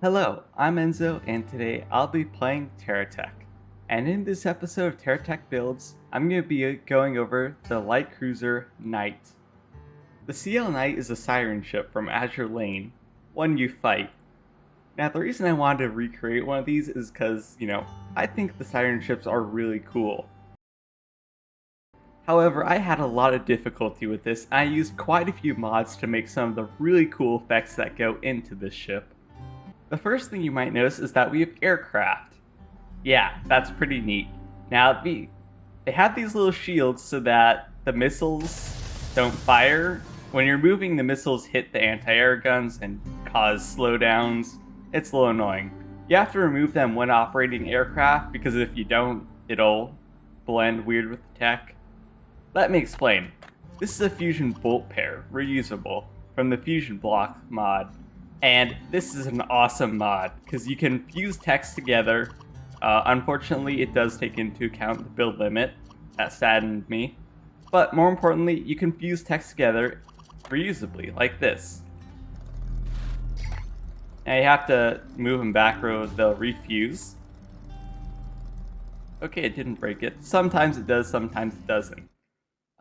Hello, I'm Enzo, and today I'll be playing TerraTech. And in this episode of TerraTech Builds, I'm going to be going over the light cruiser Knight. The CL Knight is a siren ship from Azure Lane, one you fight. Now the reason I wanted to recreate one of these is because, I think the siren ships are really cool. However, I had a lot of difficulty with this, and I used quite a few mods to make some of the really cool effects that go into this ship. The first thing you might notice is that we have aircraft. Yeah, that's pretty neat. Now, they have these little shields so that the missiles don't fire. When you're moving, the missiles hit the anti-air guns and cause slowdowns. It's a little annoying. You have to remove them when operating aircraft because if you don't, it'll blend weird with the tech. Let me explain. This is a fusion bolt pair, reusable, from the Fusion Block mod. And this is an awesome mod, because you can fuse text together. Unfortunately, it does take into account the build limit. That saddened me. But more importantly, you can fuse text together reusably, like this. Now you have to move them back or they'll refuse. Okay, it didn't break it. Sometimes it does, sometimes it doesn't.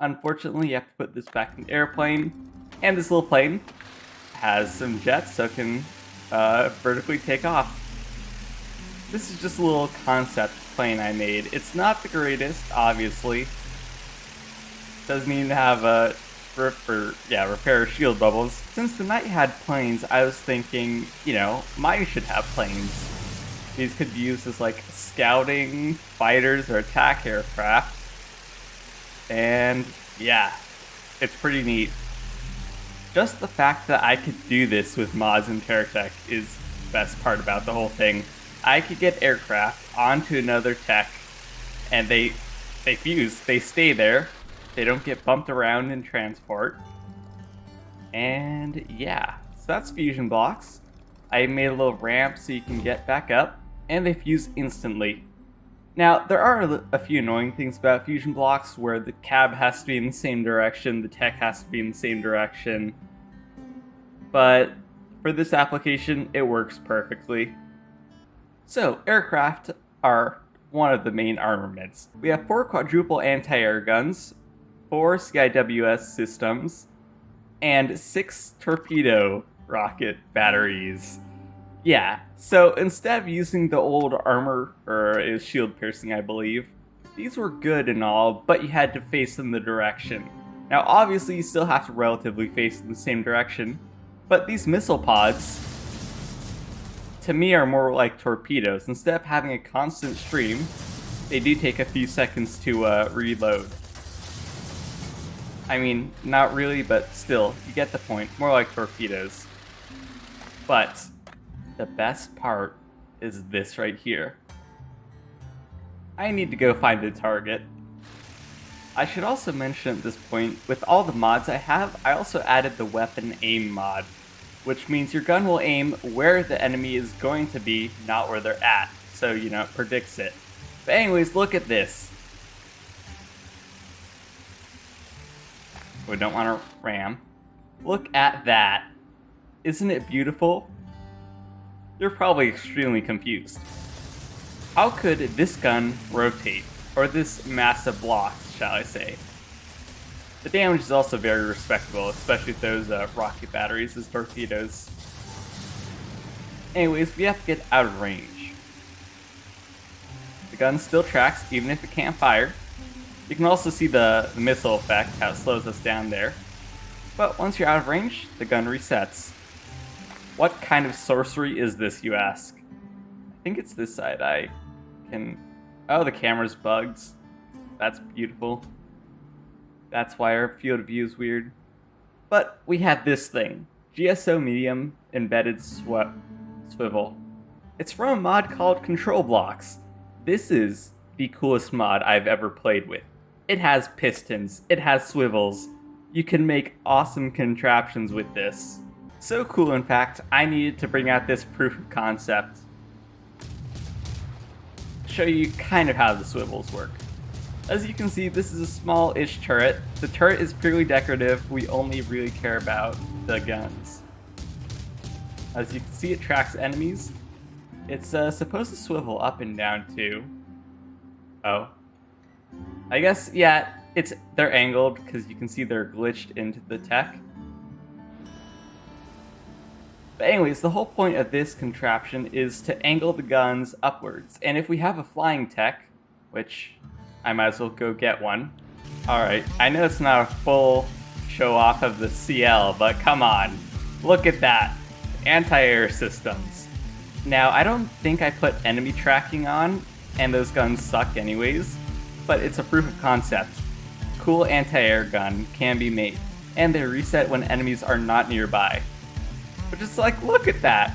Unfortunately, you have to put this back in the airplane. And this little plane has some jets so it can vertically take off. This is just a little concept plane I made. It's not the greatest, obviously. Doesn't even have a repair shield bubbles. Since the Knight had planes, I was thinking, mine should have planes. These could be used as like scouting, fighters, or attack aircraft. And yeah, it's pretty neat. Just the fact that I could do this with mods in TerraTech is the best part about the whole thing. I could get aircraft onto another tech, and they fuse. They stay there. They don't get bumped around in transport. And yeah, so that's fusion blocks. I made a little ramp so you can get back up, and they fuse instantly. Now, there are a few annoying things about fusion blocks where the cab has to be in the same direction, the tech has to be in the same direction. But for this application, it works perfectly. So, aircraft are one of the main armaments. We have 4 quadruple anti-air guns, 4 CIWS systems, and 6 torpedo rocket batteries. Yeah, so instead of using the old armor, or it was shield piercing I believe, these were good and all, but you had to face in the direction. Now obviously you still have to relatively face in the same direction, but these missile pods, to me, are more like torpedoes. Instead of having a constant stream, they do take a few seconds to reload. I mean, not really, but still, you get the point. More like torpedoes. But the best part is this right here. I need to go find a target. I should also mention at this point, with all the mods I have, I also added the weapon aim mod, which means your gun will aim where the enemy is going to be, not where they're at. So, it predicts it. But anyways, look at this. We don't want to ram. Look at that. Isn't it beautiful? You're probably extremely confused. How could this gun rotate? Or this massive block, shall I say? The damage is also very respectable, especially with those rocket batteries as torpedoes. Anyways, we have to get out of range. The gun still tracks, even if it can't fire. You can also see the missile effect, how it slows us down there. But once you're out of range, the gun resets. What kind of sorcery is this, you ask? I think it's this side. Oh, the camera's bugged. That's beautiful. That's why our field of view is weird. But we have this thing. GSO Medium Embedded Swivel. It's from a mod called Control Blocks. This is the coolest mod I've ever played with. It has pistons. It has swivels. You can make awesome contraptions with this. So cool, in fact, I needed to bring out this proof of concept. Show you kind of how the swivels work. As you can see, this is a small-ish turret. The turret is purely decorative. We only really care about the guns. As you can see, it tracks enemies. It's supposed to swivel up and down too. Oh. I guess, yeah, they're angled because you can see they're glitched into the tech. But anyways, the whole point of this contraption is to angle the guns upwards. And if we have a flying tech, which I might as well go get one. Alright, I know it's not a full show off of the CL, but come on. Look at that. Anti-air systems. Now, I don't think I put enemy tracking on, and those guns suck anyways, but it's a proof of concept. Cool anti-air gun can be made, and they reset when enemies are not nearby. But just like, look at that!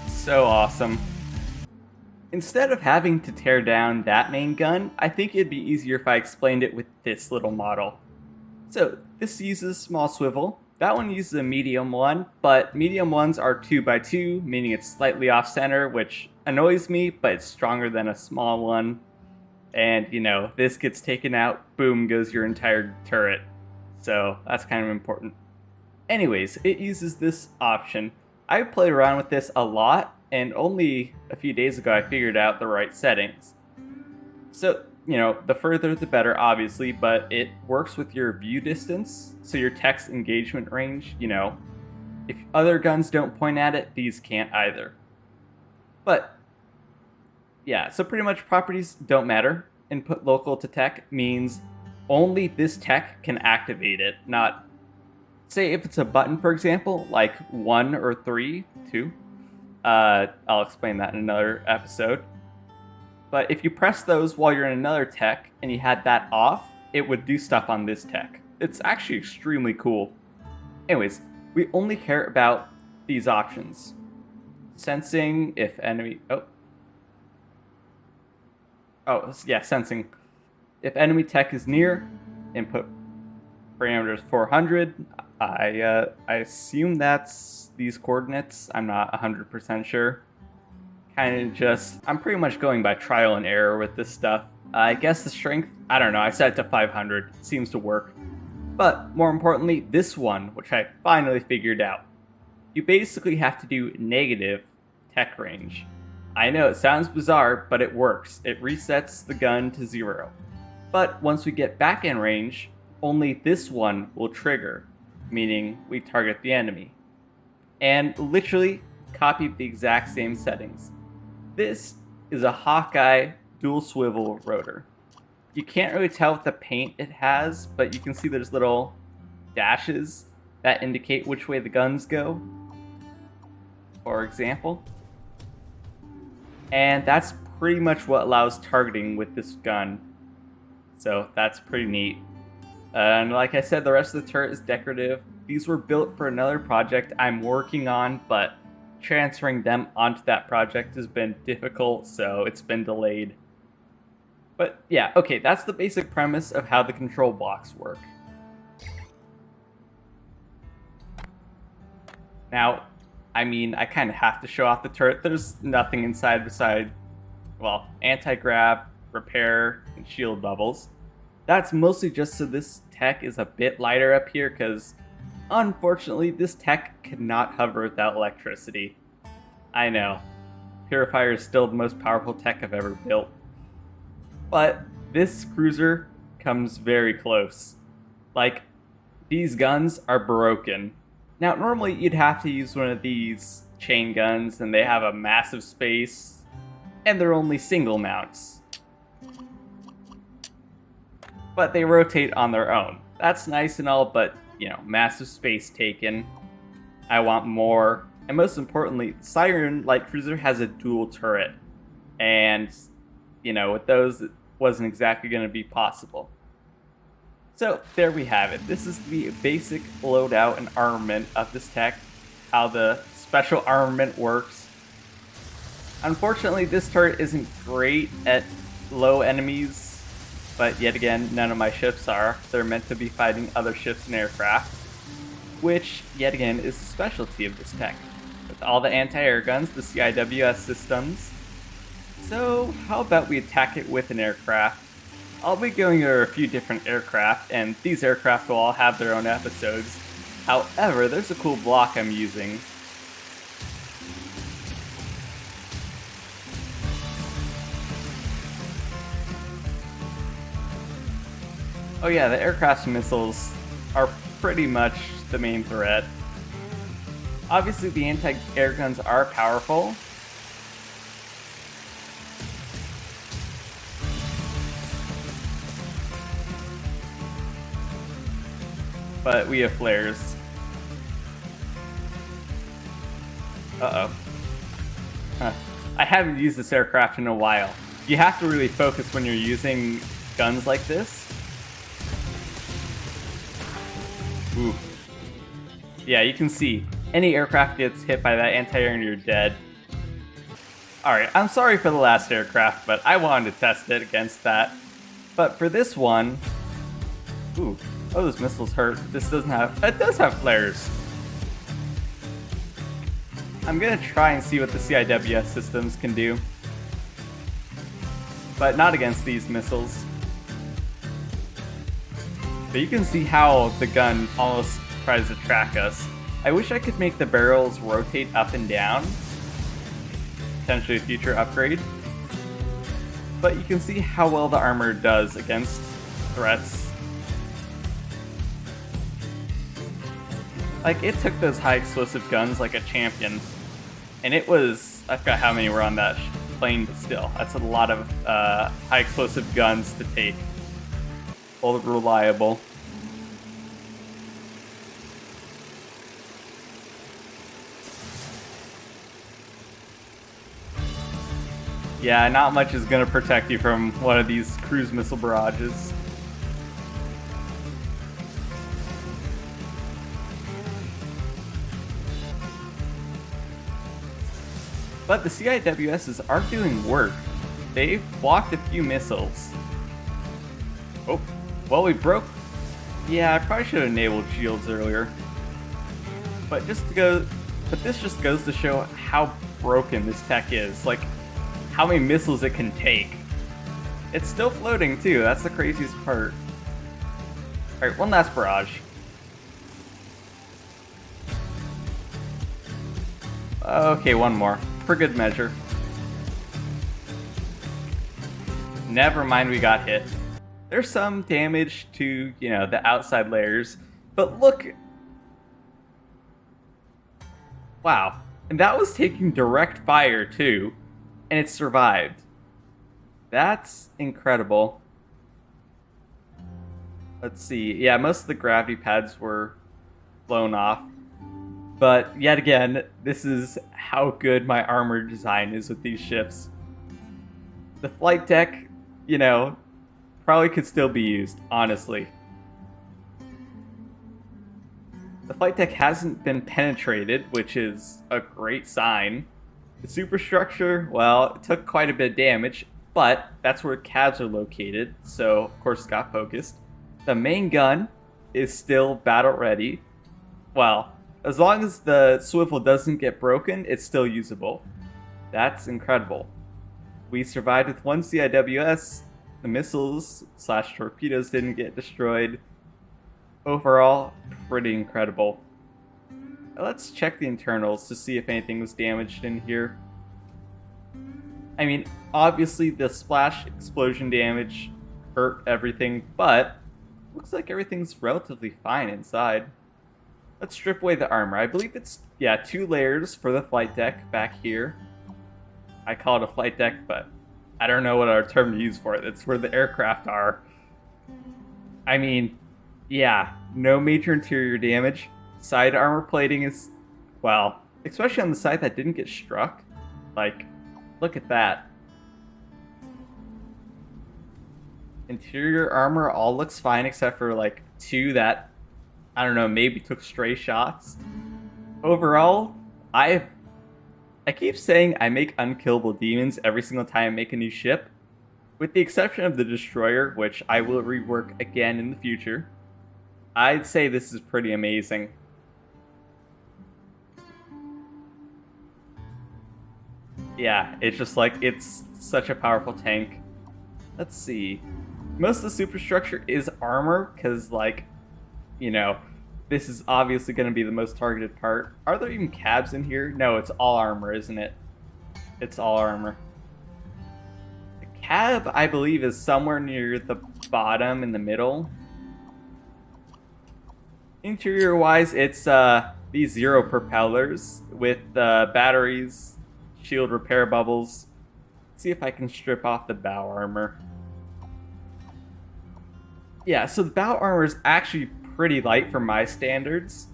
So awesome. Instead of having to tear down that main gun, I think it'd be easier if I explained it with this little model. So, this uses small swivel. That one uses a medium one, but medium ones are 2x2, meaning it's slightly off center, which annoys me, but it's stronger than a small one. And, you know, this gets taken out, boom goes your entire turret. So, that's kind of important. Anyways, it uses this option. I played around with this a lot, and only a few days ago I figured out the right settings. So, you know, the further the better, obviously, but it works with your view distance, so your tech's engagement range, you know. If other guns don't point at it, these can't either. But, yeah, so pretty much properties don't matter. Input local to tech means only this tech can activate it, not, say if it's a button, for example, like 1 or 3, 2. I'll explain that in another episode. But if you press those while you're in another tech and you had that off, it would do stuff on this tech. It's actually extremely cool. Anyways, we only care about these options. Sensing if enemy... Oh, yeah, sensing. If enemy tech is near, input parameters 400. I assume that's these coordinates. I'm not 100% sure. I'm pretty much going by trial and error with this stuff. I guess the strength, I don't know, I set it to 500. It seems to work. But more importantly, this one, which I finally figured out. You basically have to do negative tech range. I know it sounds bizarre, but it works. It resets the gun to 0. But once we get back in range, only this one will trigger, meaning we target the enemy. And literally copied the exact same settings. This is a Hawkeye dual swivel rotor. You can't really tell with the paint it has, but you can see there's little dashes that indicate which way the guns go, for example. And that's pretty much what allows targeting with this gun. So that's pretty neat. And like I said, the rest of the turret is decorative. These were built for another project I'm working on, but transferring them onto that project has been difficult, so it's been delayed. But yeah, okay, that's the basic premise of how the control blocks work. Now, I mean, I kind of have to show off the turret. There's nothing inside beside, well, anti-grav, repair, and shield bubbles. That's mostly just so this tech is a bit lighter up here, because unfortunately, this tech cannot hover without electricity. I know. Purifier is still the most powerful tech I've ever built. But this cruiser comes very close. Like, these guns are broken. Now, normally you'd have to use one of these chain guns, and they have a massive space, and they're only single mounts. But they rotate on their own. That's nice and all, but, you know, massive space taken. I want more. And most importantly, Siren Light Cruiser has a dual turret. And, you know, with those, it wasn't exactly going to be possible. So, there we have it. This is the basic loadout and armament of this tech. How the special armament works. Unfortunately, this turret isn't great at low enemies. But yet again, none of my ships are. They're meant to be fighting other ships and aircraft, which, yet again, is the specialty of this tech. With all the anti-air guns, the CIWS systems. So, how about we attack it with an aircraft? I'll be going over a few different aircraft, and these aircraft will all have their own episodes. However, there's a cool block I'm using. Oh yeah, the aircraft missiles are pretty much the main threat. Obviously, the anti-air guns are powerful. But we have flares. Uh-oh. Huh. I haven't used this aircraft in a while. You have to really focus when you're using guns like this. Ooh. Yeah, you can see, any aircraft gets hit by that anti-air and you're dead. Alright, I'm sorry for the last aircraft, but I wanted to test it against that. But for this one... Ooh. Oh, those missiles hurt. This doesn't have... It does have flares. I'm gonna try and see what the CIWS systems can do. But not against these missiles. But you can see how the gun almost tries to track us. I wish I could make the barrels rotate up and down. Potentially a future upgrade. But you can see how well the armor does against threats. Like, it took those high explosive guns like a champion. And it was... I forgot how many were on that plane, but still. That's a lot of high explosive guns to take. All reliable. Yeah, not much is going to protect you from one of these cruise missile barrages. But the CIWSs are doing work. They've blocked a few missiles. Oh, well, we broke... Yeah, I probably should have enabled shields earlier. But this just goes to show how broken this tech is. Like, how many missiles it can take. It's still floating too, that's the craziest part. Alright, one last barrage. Okay, one more. For good measure. Never mind, we got hit. There's some damage to, you know, the outside layers, but look... Wow. And that was taking direct fire too. And it survived. That's incredible. Let's see. Yeah, most of the gravity pads were blown off. But yet again, this is how good my armor design is with these ships. The flight deck, you know, probably could still be used, honestly. The flight deck hasn't been penetrated, which is a great sign. The superstructure, well, it took quite a bit of damage, but that's where cabs are located, so of course it got focused. The main gun is still battle ready. Well, as long as the swivel doesn't get broken, it's still usable. That's incredible. We survived with one CIWS, the missiles / torpedoes didn't get destroyed. Overall, pretty incredible. Let's check the internals to see if anything was damaged in here. I mean, obviously the splash explosion damage hurt everything, but looks like everything's relatively fine inside. Let's strip away the armor. I believe it's, yeah, 2 layers for the flight deck back here. I call it a flight deck, but I don't know what our term to use for it. It's where the aircraft are. I mean, yeah, no major interior damage. Side armor plating is, well, especially on the side that didn't get struck. Like, look at that. Interior armor all looks fine except for like 2 that, I don't know, maybe took stray shots. Overall, I keep saying I make unkillable demons every single time I make a new ship. With the exception of the destroyer, which I will rework again in the future. I'd say this is pretty amazing. Yeah, it's just like, it's such a powerful tank. Let's see. Most of the superstructure is armor, because, like, you know, This is obviously going to be the most targeted part. Are there even cabs in here? No, it's all armor, isn't it? It's all armor. The cab, I believe, is somewhere near the bottom in the middle. Interior-wise, it's these zero propellers with batteries, shield repair bubbles. Let's see if I can strip off the bow armor. Yeah, so the bow armor is actually pretty light for my standards.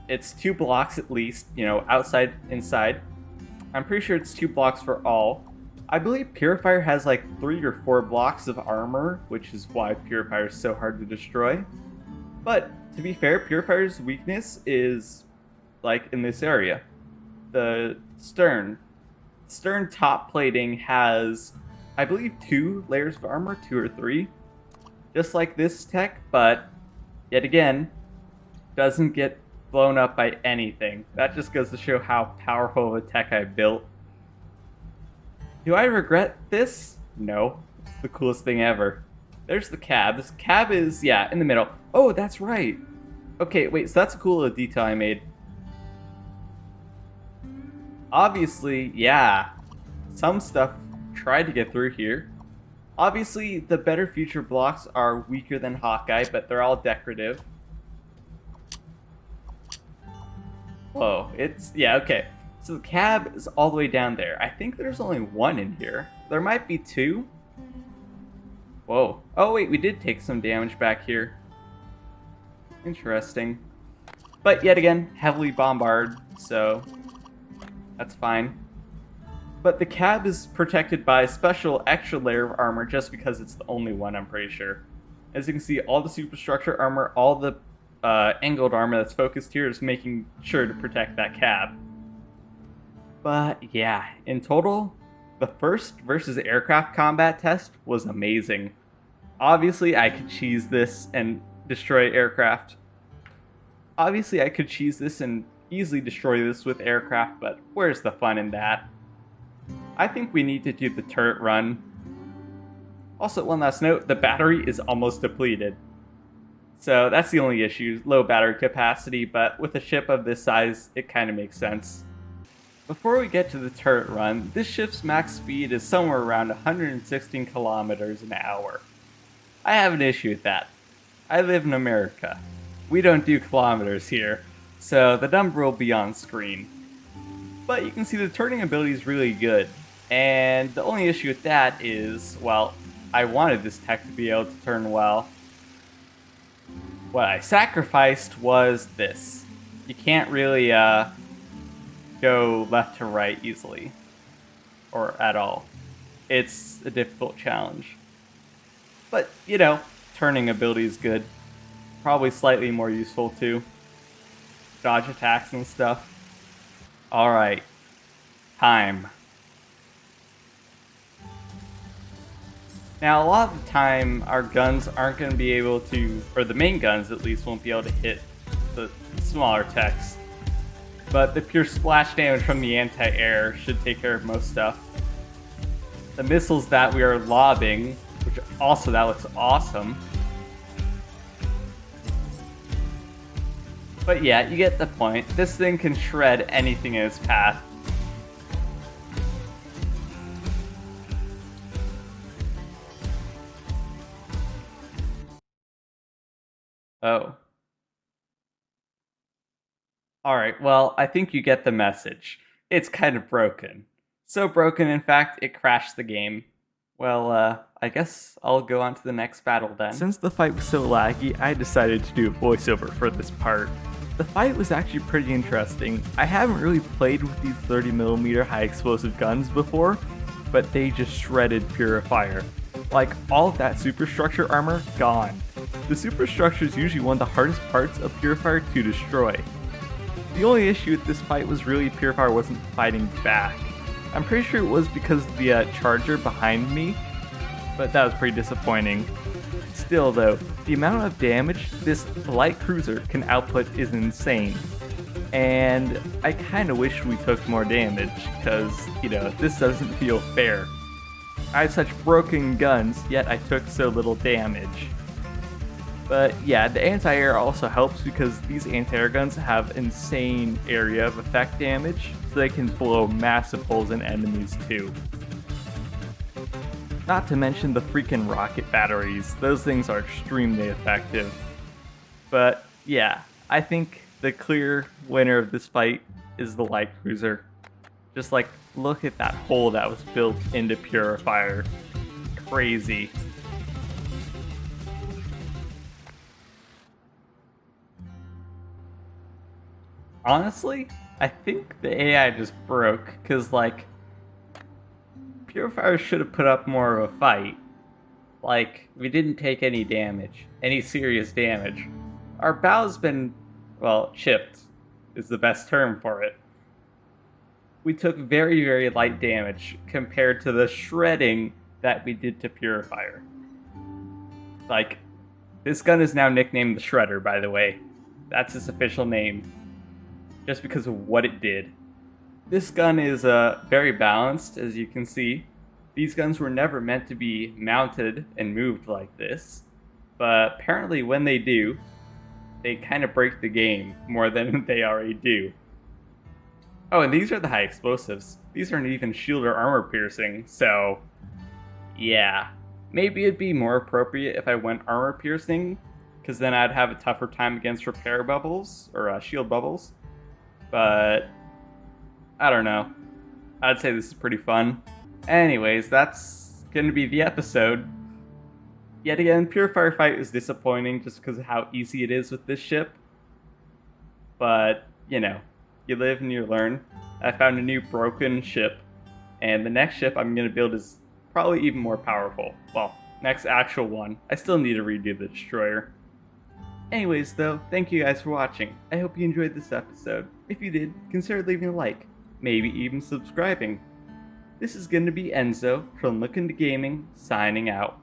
It's 2 blocks at least, you know, outside, inside. I'm pretty sure it's 2 blocks for all. I believe Purifier has like 3 or 4 blocks of armor, which is why Purifier is so hard to destroy. But to be fair, Purifier's weakness is like in this area. The stern top plating has, I believe, 2 layers of armor, 2 or 3. Just like this tech, but yet again, doesn't get blown up by anything. That just goes to show how powerful of a tech I built. Do I regret this? No. It's the coolest thing ever. There's the cab. This cab is, yeah, in the middle. Oh, that's right. Okay, wait, so that's a cool little detail I made. Obviously, yeah, some stuff tried to get through here. Obviously, the better future blocks are weaker than Hawkeye, but they're all decorative. Whoa, it's, yeah, okay. So the cab is all the way down there. I think there's only 1 in here. There might be 2. Whoa. Oh, wait, we did take some damage back here. Interesting. But yet again, heavily bombarded, so that's fine. But the cab is protected by a special extra layer of armor just because it's the only one, I'm pretty sure. As you can see, all the superstructure armor, all the angled armor that's focused here is making sure to protect that cab. But yeah, in total, the first versus aircraft combat test was amazing. Obviously, I could cheese this and destroy aircraft. Obviously, I could cheese this and easily destroy this with aircraft, but where's the fun in that? I think we need to do the turret run. Also, one last note, the battery is almost depleted. So that's the only issue, low battery capacity, but with a ship of this size, it kind of makes sense. Before we get to the turret run, this ship's max speed is somewhere around 116 kilometers an hour. I have an issue with that. I live in America. We don't do kilometers here, so the number will be on screen. But you can see the turning ability is really good, and the only issue with that is, well, I wanted this tech to be able to turn well. What I sacrificed was this. You can't really go left to right easily, or at all. It's a difficult challenge. But, you know, turning ability is good. Probably slightly more useful too. Dodge attacks and stuff. Alright. Time. Now, a lot of the time, our guns aren't going to be able to, or the main guns at least, won't be able to hit the smaller techs. But the pure splash damage from the anti-air should take care of most stuff. The missiles that we are lobbing, which also, that looks awesome. But yeah, you get the point. This thing can shred anything in its path. Oh. Alright, well, I think you get the message. It's kind of broken. So broken, in fact, it crashed the game. Well, I guess I'll go on to the next battle then. Since the fight was so laggy, I decided to do a voiceover for this part. The fight was actually pretty interesting. I haven't really played with these 30mm high explosive guns before, but they just shredded Purifier. Like, all of that superstructure armor, gone. The superstructure is usually one of the hardest parts of Purifier to destroy. The only issue with this fight was really Purifier wasn't fighting back. I'm pretty sure it was because of the charger behind me, but that was pretty disappointing. Still though, the amount of damage this light cruiser can output is insane. And I kinda wish we took more damage, because, you know, this doesn't feel fair. I have such broken guns, yet I took so little damage. But yeah, the anti-air also helps because these anti-air guns have insane area of effect damage, so they can blow massive holes in enemies too. Not to mention the freaking rocket batteries, those things are extremely effective. But yeah, I think the clear winner of this fight is the light cruiser. Just like, look at that hole that was built into Purifier. Crazy. Honestly, I think the AI just broke, because, like, Purifier should have put up more of a fight. Like, we didn't take any damage, any serious damage. Our bow's been, well, chipped, is the best term for it. We took very, very light damage compared to the shredding that we did to Purifier. Like, this gun is now nicknamed the Shredder, by the way. That's its official name, just because of what it did. This gun is very balanced, as you can see. These guns were never meant to be mounted and moved like this, but apparently when they do, they kind of break the game more than they already do. Oh, and these are the high explosives. These aren't even shield or armor piercing, so yeah. Maybe it'd be more appropriate if I went armor piercing, because then I'd have a tougher time against repair bubbles, or shield bubbles. But I don't know. I'd say this is pretty fun. Anyways, that's going to be the episode. Yet again, Purifier fight is disappointing just because of how easy it is with this ship. But, you know, you live and you learn. I found a new broken ship, and the next ship I'm going to build is probably even more powerful. Well, next actual one. I still need to redo the destroyer. Anyways though, thank you guys for watching. I hope you enjoyed this episode. If you did, consider leaving a like, maybe even subscribing. This is going to be Enzo from LookIntoGaming, signing out.